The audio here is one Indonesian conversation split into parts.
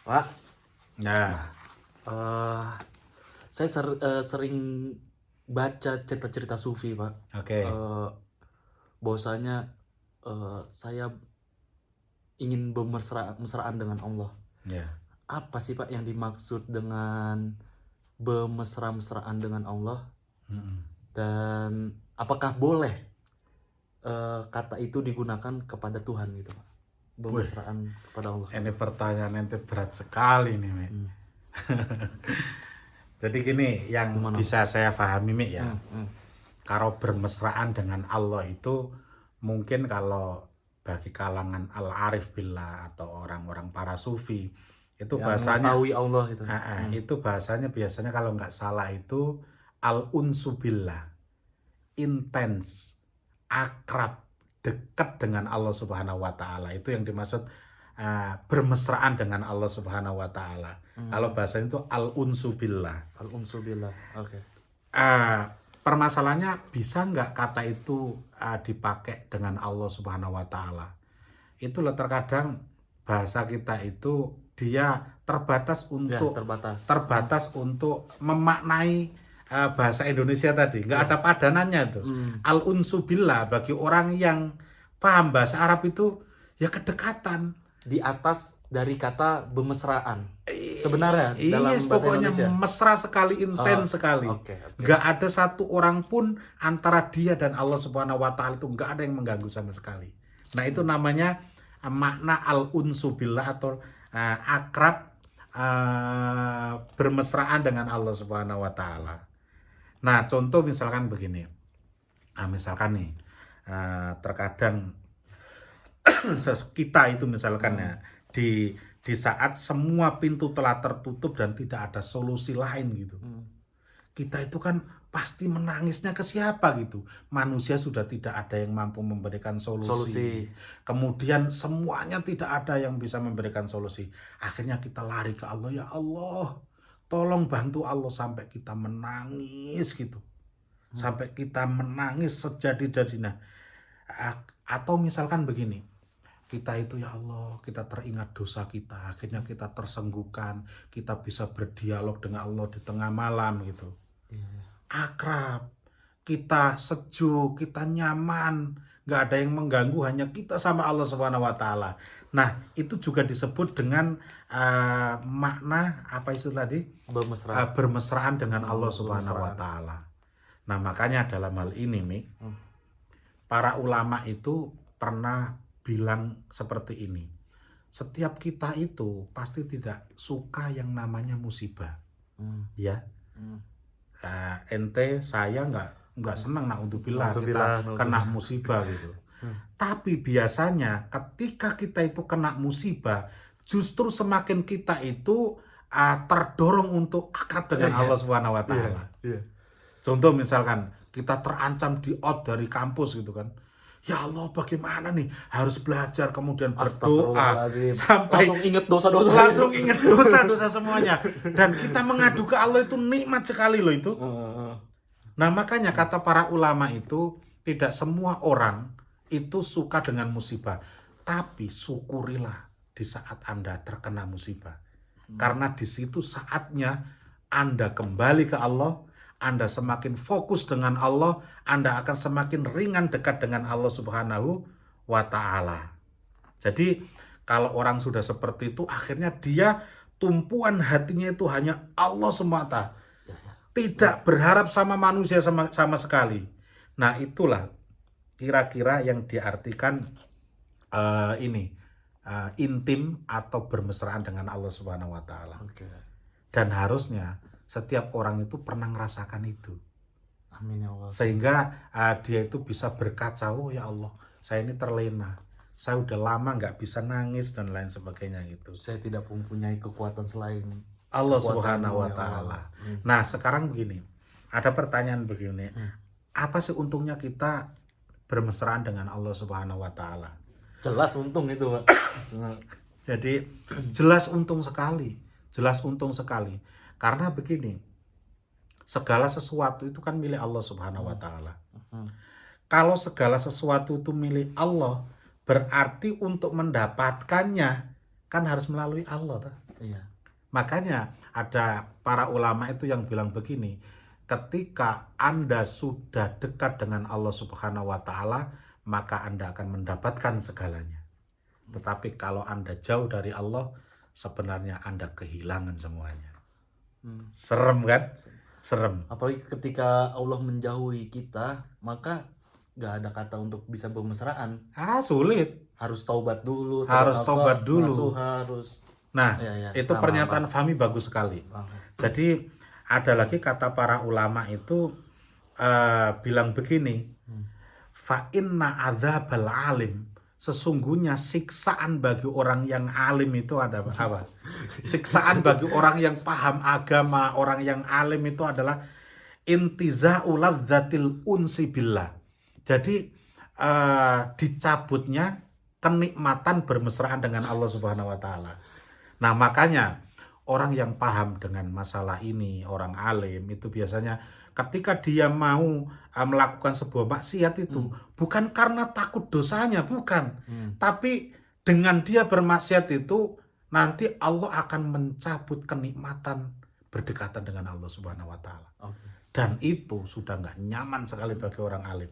Pak, Nah, eh saya sering baca cerita-cerita sufi, Pak. oke. Bahwasanya saya ingin bermesraan dengan Allah. Ya. Apa sih, Pak, yang dimaksud dengan bermesra-mesraan dengan Allah? Mm-mm. Dan apakah boleh kata itu digunakan kepada Tuhan gitu, Pak? Wih, Bermesraan kepada Allah. ini pertanyaan ente berat sekali nih, Mi. Hmm. Jadi gini, yang Gimana? bisa saya pahami, Mi, ya. Hmm. Kalau bermesraan dengan Allah itu mungkin kalau bagi kalangan al-arif billah atau orang-orang para sufi itu Yang bahasanya mengetahui Allah itu. itu bahasanya biasanya kalau nggak salah itu al-unsu billah, intens, akrab, dekat dengan Allah Subhanahu wa taala. Itu yang dimaksud bermesraan dengan Allah Subhanahu wa taala. Kalau bahasanya itu al-unsu billah. Al-unsu billah. Oke. Permasalahannya bisa nggak kata itu dipakai dengan Allah Subhanahu wa taala. Itulah terkadang bahasa kita itu dia terbatas Ya, untuk terbatas. untuk memaknai bahasa Indonesia tadi, nggak ada padanannya itu. Al-unsu billah bagi orang yang paham bahasa Arab itu ya kedekatan. Di atas dari kata bermesraan. Sebenarnya dalam Yes, bahasa pokoknya Indonesia. mesra sekali, intens sekali. Oke. Nggak ada satu orang pun antara dia dan Allah Subhanahu wa taala itu nggak ada yang mengganggu sama sekali. Nah, itu namanya makna al-unsu billah atau akrab, bermesraan dengan Allah Subhanahu wa taala. Nah, contoh misalkan begini. Misalkan nih, terkadang kita itu misalkan ya di saat semua pintu telah tertutup dan tidak ada solusi lain gitu. Kita itu kan pasti menangisnya ke siapa gitu. Manusia sudah tidak ada yang mampu memberikan solusi. Kemudian semuanya tidak ada yang bisa memberikan solusi. Akhirnya kita lari ke Allah, ya Allah, tolong bantu Allah, sampai kita menangis gitu. Sampai kita menangis sejadi-jadinya. Atau misalkan begini, kita itu ya Allah, kita teringat dosa kita, akhirnya kita tersenggukan, kita bisa berdialog dengan Allah di tengah malam gitu. Akrab, kita sejuk, kita nyaman, nggak ada yang mengganggu, hanya kita sama Allah Subhanahu wa taala. Nah, itu juga disebut dengan makna apa itu tadi? Bermesraan dengan Allah Subhanahu wa taala. Nah, makanya dalam hal ini, Mi, para ulama itu pernah bilang seperti ini. Setiap kita itu pasti tidak suka yang namanya musibah. Ya. Ente, saya nggak senang naudzubillah kita kena musibah gitu. Tapi biasanya ketika kita itu kena musibah, justru semakin kita itu terdorong untuk akrab dengan Allah Subhanahu wa taala. Contoh misalkan kita terancam di out dari kampus gitu kan. Ya Allah, bagaimana nih? Harus belajar, kemudian berdoa sampai langsung inget dosa-dosa. Langsung inget dosa-dosa semuanya. Dan kita mengadu ke Allah itu nikmat sekali loh itu. Nah, makanya kata para ulama itu tidak semua orang itu suka dengan musibah. Tapi syukurilah di saat Anda terkena musibah. Karena di situ saatnya Anda kembali ke Allah, Anda semakin fokus dengan Allah, Anda akan semakin ringan dekat dengan Allah Subhanahu wa taala. Jadi kalau orang sudah seperti itu, akhirnya dia tumpuan hatinya itu hanya Allah semata. Tidak berharap sama manusia sama sekali. Nah, itulah kira-kira yang diartikan intim atau bermesraan dengan Allah Subhanahu wa taala. Dan harusnya setiap orang itu pernah merasakan itu. Amin ya Allah. Sehingga dia itu bisa berkaca, oh ya Allah, saya ini terlena. Saya udah lama nggak bisa nangis dan lain sebagainya gitu. Saya tidak mempunyai kekuatan selain Allah Subhanahu wa taala. Nah, sekarang begini. Ada pertanyaan begini. Apa sih untungnya kita bermesraan dengan Allah Subhanahu wa taala? Jelas untung itu, Pak. Jadi jelas untung sekali. Jelas untung sekali. Karena begini, segala sesuatu itu kan milik Allah Subhanahu wa taala. Kalau segala sesuatu itu milik Allah, berarti untuk mendapatkannya kan harus melalui Allah. Iya. Makanya ada para ulama itu yang bilang begini, ketika Anda sudah dekat dengan Allah Subhanahu wa Ta'ala, maka Anda akan mendapatkan segalanya. Tetapi kalau Anda jauh dari Allah, sebenarnya Anda kehilangan semuanya. Serem kan? Serem. Apalagi ketika Allah menjauhi kita, maka nggak ada kata untuk bisa bermesraan. Sulit. Harus taubat dulu. Harus taubat dulu. Harus. Nah, Ya, itu pernyataan Fahmi bagus sekali. Jadi ada lagi kata para ulama itu bilang begini, fa inna adzabal alim, sesungguhnya siksaan bagi orang yang alim itu ada apa? Siksaan bagi orang yang paham agama, orang yang alim itu adalah intiza'u ladzatil unsi billah. Jadi dicabutnya kenikmatan bermesraan dengan Allah Subhanahu wa Ta'ala. Nah, makanya orang yang paham dengan masalah ini, orang alim itu biasanya ketika dia mau melakukan sebuah maksiat itu bukan karena takut dosanya, bukan. Tapi dengan dia bermaksiat itu nanti Allah akan mencabut kenikmatan berdekatan dengan Allah Subhanahu wa Ta'ala. Dan itu sudah nggak nyaman sekali bagi orang alim.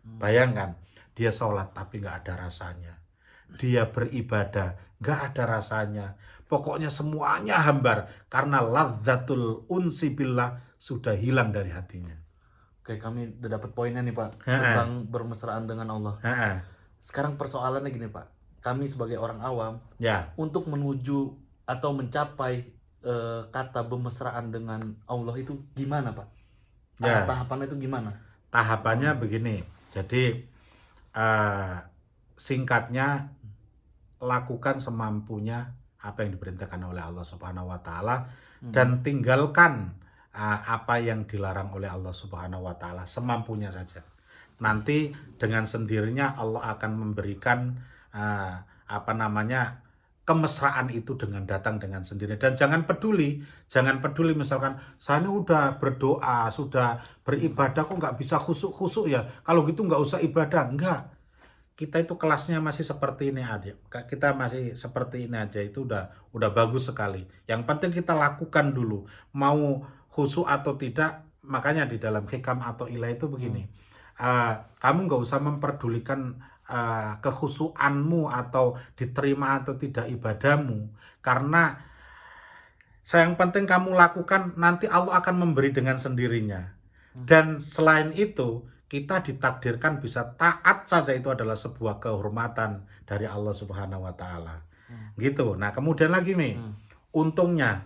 Bayangkan, dia sholat tapi nggak ada rasanya. Dia beribadah nggak ada rasanya. Pokoknya semuanya hambar karena ladzatul unsi billah sudah hilang dari hatinya. Oke, kami udah dapat poinnya nih Pak tentang bermesraan dengan Allah. Sekarang persoalannya gini Pak, kami sebagai orang awam untuk menuju atau mencapai kata bermesraan dengan Allah itu gimana Pak? Tahapannya itu gimana? Tahapannya begini, jadi singkatnya lakukan semampunya apa yang diperintahkan oleh Allah Subhanahu wa Ta'ala dan tinggalkan apa yang dilarang oleh Allah Subhanahu wa Ta'ala semampunya saja. Nanti dengan sendirinya Allah akan memberikan kemesraan itu dengan datang dengan sendiri. Dan jangan peduli misalkan saya udah berdoa, sudah beribadah kok nggak bisa khusuk-khusuk ya. Kalau gitu nggak usah ibadah, enggak. Kita itu kelasnya masih seperti ini aja. Kita masih seperti ini aja itu udah bagus sekali. Yang penting kita lakukan dulu. Mau khusyuk atau tidak, makanya di dalam hikam atau ilah itu begini. Kamu nggak usah memperdulikan kekhusyuanmu atau diterima atau tidak ibadahmu. Karena yang penting kamu lakukan, nanti Allah akan memberi dengan sendirinya. Dan selain itu, kita ditakdirkan bisa taat saja itu adalah sebuah kehormatan dari Allah Subhanahu wa Ta'ala. Gitu. Nah, kemudian lagi nih, untungnya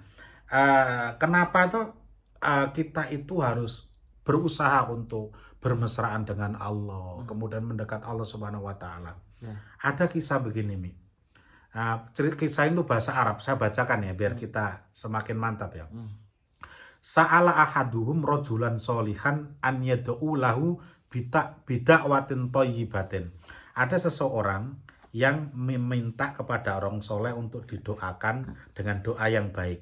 kenapa tuh kita itu harus berusaha untuk bermesraan dengan Allah, kemudian mendekat Allah Subhanahu wa Ta'ala. Ada kisah begini nih. Kisah itu bahasa Arab, saya bacakan ya biar kita semakin mantap ya. Sa'ala ahaduhum rojulan solihan an yad'u lahu bida'watin thayyibatin. Ada seseorang yang meminta kepada orang soleh untuk didoakan dengan doa yang baik.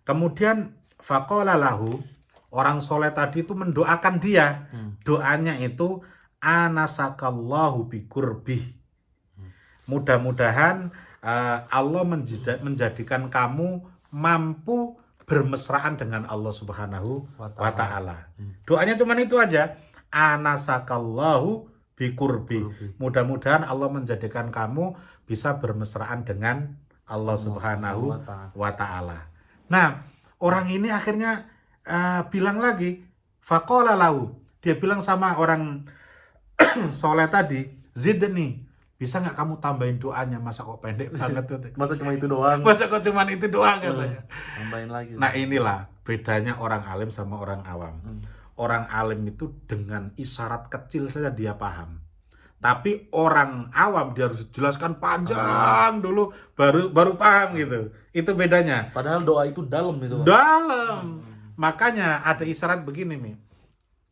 Kemudian faqala lahu, orang soleh tadi itu mendoakan dia. Doanya itu anasakallahu bikurbih. Mudah-mudahan Allah menjadikan kamu mampu bermesraan dengan Allah Subhanahu wa Ta'ala. Doanya cuma itu aja. Anasakallahu bikurbi. Mudah-mudahan Allah menjadikan kamu bisa bermesraan dengan Allah Subhanahu wa Ta'ala. Nah, orang ini akhirnya bilang lagi, faqala lahu. Dia bilang sama orang soleh tadi, zidni, bisa nggak kamu tambahin doanya? Masa kok pendek banget tuh? Masa cuma itu doang? Masa kok cuma itu doang katanya? Tambahin lagi. Nah, inilah bedanya orang alim sama orang awam. Orang alim itu dengan isyarat kecil saja dia paham. Tapi orang awam dia harus jelaskan panjang dulu baru paham gitu. Itu bedanya. Padahal doa itu dalam itu. Dalam. Makanya ada isyarat begini nih.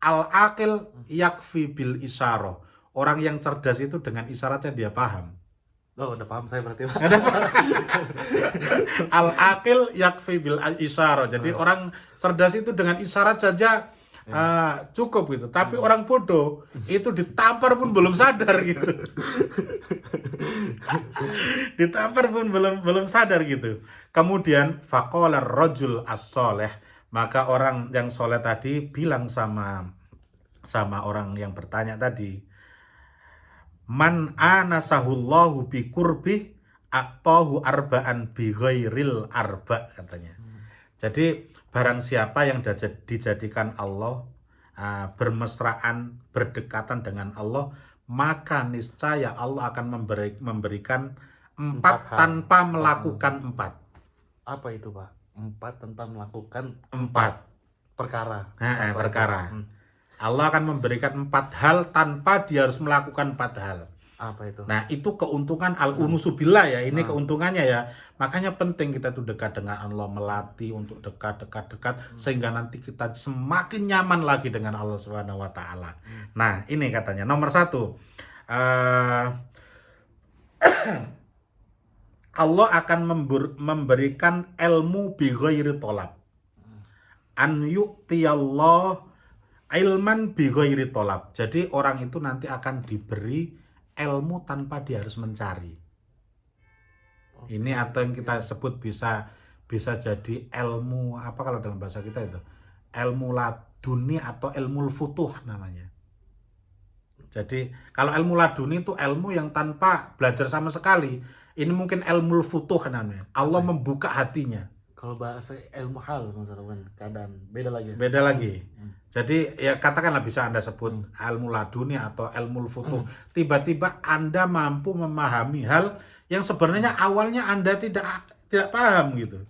Al-aqil yakfi bil isyarah. Orang yang cerdas itu dengan isyaratnya dia paham. Oh, udah paham saya berarti. Al-aqil yakfi bil isyarah. Jadi orang cerdas itu dengan isyarat saja cukup gitu. Tapi orang bodoh itu ditampar pun belum sadar gitu. Ditampar pun belum sadar gitu. Kemudian faqala rajul as-shalih, maka orang yang soleh tadi bilang sama orang yang bertanya tadi, man anasahullahu bi qurbi atahu arba'an bi ghairil arba, katanya. Jadi barang siapa yang dijadikan Allah bermesraan, berdekatan dengan Allah, maka niscaya Allah akan memberikan 4 tanpa melakukan 4. Apa itu, Pak? 4 tanpa melakukan 4 perkara. Perkara. Allah akan memberikan 4 hal tanpa dia harus melakukan 4 hal. Apa itu? Nah, itu keuntungan al-unusu billah ya. Ini keuntungannya ya. Makanya penting kita tuh dekat dengan Allah, melatih untuk dekat sehingga nanti kita semakin nyaman lagi dengan Allah Subhanahu wa taala. Nah, ini katanya nomor 1. Allah akan memberikan ilmu bi ghairi tolab. An yu'tiyallah ilman bi ghairi tolab. Jadi orang itu nanti akan diberi ilmu tanpa dia harus mencari. Ini atau yang kita sebut bisa jadi ilmu apa kalau dalam bahasa kita itu? Ilmu laduni atau ilmu futuh namanya. Jadi kalau ilmu laduni itu ilmu yang tanpa belajar sama sekali. Ini mungkin ilmu futuh namanya. Allah membuka hatinya. Kalau bahasa ilmu hal misalkan keadaan beda lagi. Beda lagi. Jadi ya katakanlah bisa Anda sebut ilmu laduni atau ilmu futuh. Tiba-tiba Anda mampu memahami hal yang sebenarnya awalnya Anda tidak paham gitu.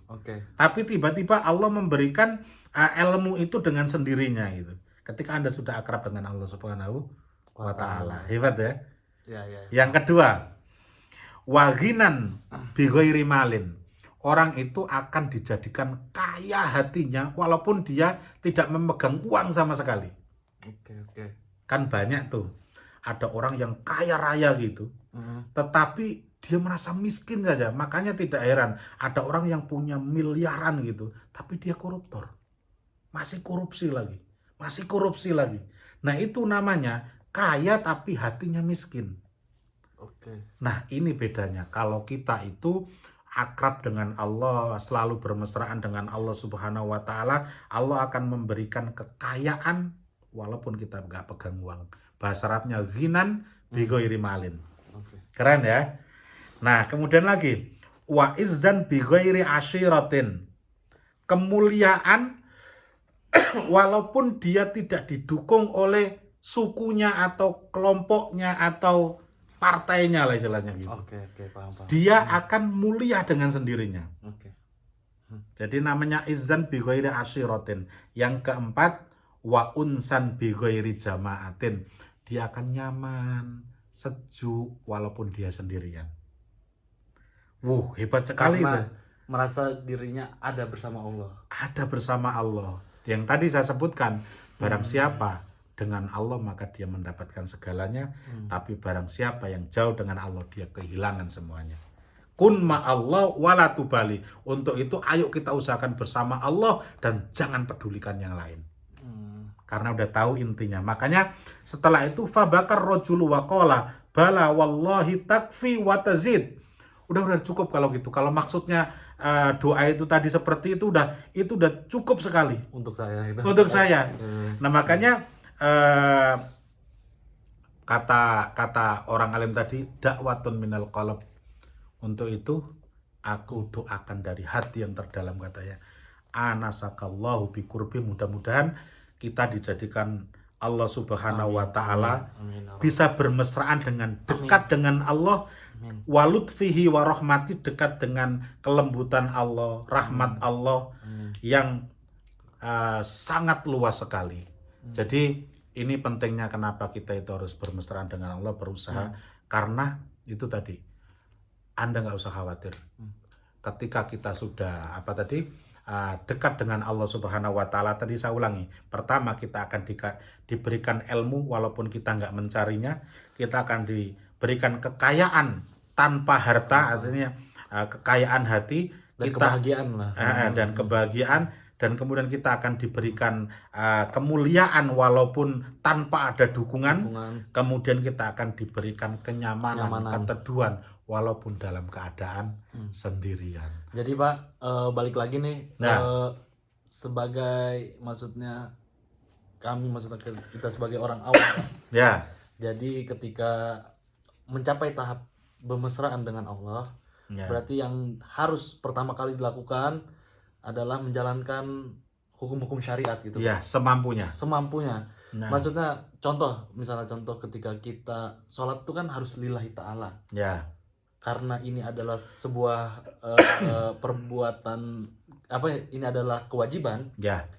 Tapi tiba-tiba Allah memberikan ilmu itu dengan sendirinya gitu. Ketika Anda sudah akrab dengan Allah Subhanahu wa taala. Hebat ya? Ya. Yang kedua, waginan bi ghairi malin. Orang itu akan dijadikan kaya hatinya walaupun dia tidak memegang uang sama sekali. Kan banyak tuh. Ada orang yang kaya raya gitu. Tetapi dia merasa miskin saja. Makanya tidak heran. Ada orang yang punya miliaran gitu. Tapi dia koruptor. Masih korupsi lagi. Nah itu namanya kaya tapi hatinya miskin. Nah ini bedanya. Kalau kita itu akrab dengan Allah, selalu bermesraan dengan Allah Subhanahu wa taala, Allah akan memberikan kekayaan walaupun kita nggak pegang uang. Bahasa Arabnya ghinan bi ghairi malin. Keren ya? Nah, kemudian lagi wa izzan bi ghairi ashiratin. Kemuliaan walaupun dia tidak didukung oleh sukunya atau kelompoknya atau partainya lah istilahnya gitu. Paham. Dia akan mulia dengan sendirinya. Jadi namanya izzan bi ghairi ashiratin. Yang keempat, wa unsan bi ghairi jama'atin. Dia akan nyaman, sejuk walaupun dia sendirian. Hebat sekali itu. Merasa dirinya ada bersama Allah. Ada bersama Allah. Yang tadi saya sebutkan, barang siapa dengan Allah maka dia mendapatkan segalanya. Tapi barang siapa yang jauh dengan Allah, dia kehilangan semuanya. Kun ma'allah wala tubali. Untuk itu ayo kita usahakan bersama Allah dan jangan pedulikan yang lain. Karena udah tahu intinya. Makanya setelah itu fabakar rajulu wa qala bala wallahi takfi wa tazid. Udah cukup kalau gitu. Kalau maksudnya doa itu tadi seperti itu udah cukup sekali untuk saya itu. Untuk saya. Nah, makanya kata orang alim tadi dakwatun minal qalb. Untuk itu aku doakan dari hati yang terdalam, katanya. Anasakallahu bi qurbi. Mudah-mudahan kita dijadikan Allah Subhanahu wa taala bisa bermesraan dengan dekat dengan Allah. Walutfihi wa rahmati, dekat dengan kelembutan Allah, rahmat Allah yang sangat luas sekali. Jadi ini pentingnya kenapa kita itu harus bermesraan dengan Allah, berusaha. Karena itu tadi, Anda nggak usah khawatir. Ketika kita sudah dekat dengan Allah Subhanahu wa taala, tadi saya ulangi. Pertama, kita akan diberikan ilmu walaupun kita nggak mencarinya. Kita akan diberikan kekayaan tanpa harta, artinya kekayaan hati dan kebahagiaan lah. Dan kebahagiaan. dan kemudian kita akan diberikan kemuliaan walaupun tanpa ada dukungan. Kemudian kita akan diberikan kenyamanan. Keteduhan walaupun dalam keadaan sendirian. Jadi Pak, balik lagi nih, sebagai maksudnya kita sebagai orang awam. Ya. Jadi ketika mencapai tahap bermesraan dengan Allah, berarti yang harus pertama kali dilakukan adalah menjalankan hukum-hukum syariat gitu. Ya, semampunya. Maksudnya misalnya contoh ketika kita sholat itu kan harus lillahi ta'ala. Ya. Karena ini adalah sebuah perbuatan, ini adalah kewajiban. Ya.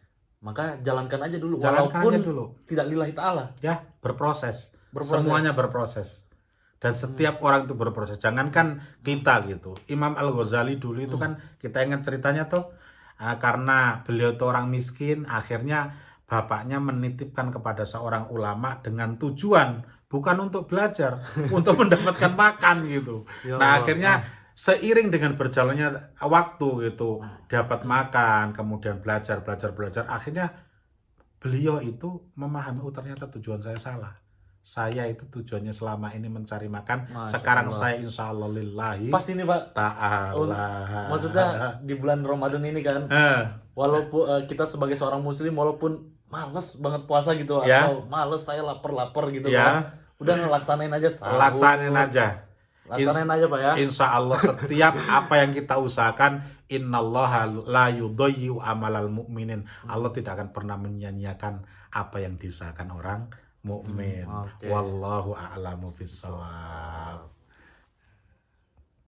Maka jalankan aja dulu, walaupun tidak lillahi ta'ala. Ya, berproses. Semuanya berproses. Dan setiap orang itu berproses. Jangankan kita gitu. Imam Al-Ghazali dulu itu kan, kita ingat ceritanya tuh, karena beliau itu orang miskin, akhirnya bapaknya menitipkan kepada seorang ulama dengan tujuan bukan untuk belajar, untuk mendapatkan makan gitu. Nah, akhirnya seiring dengan berjalannya waktu gitu, dapat makan, kemudian belajar, akhirnya beliau itu memahami, ternyata tujuan saya salah. Saya itu tujuannya selama ini mencari makan. Sekarang saya insya Allah lillahi pas ini Pak ta'ala. Maksudnya di bulan Ramadan ini kan, walaupun kita sebagai seorang muslim, walaupun males banget puasa gitu, atau males saya lapar gitu kan, udah laksanain aja sahur. Laksanain aja Pak ya. Insya Allah setiap apa yang kita usahakan, innallaha la yudayyi'u amalal mu'minin. Allah tidak akan pernah menyia-nyiakan apa yang diusahakan orang mukmin. Wallahu a'lamu bishawab.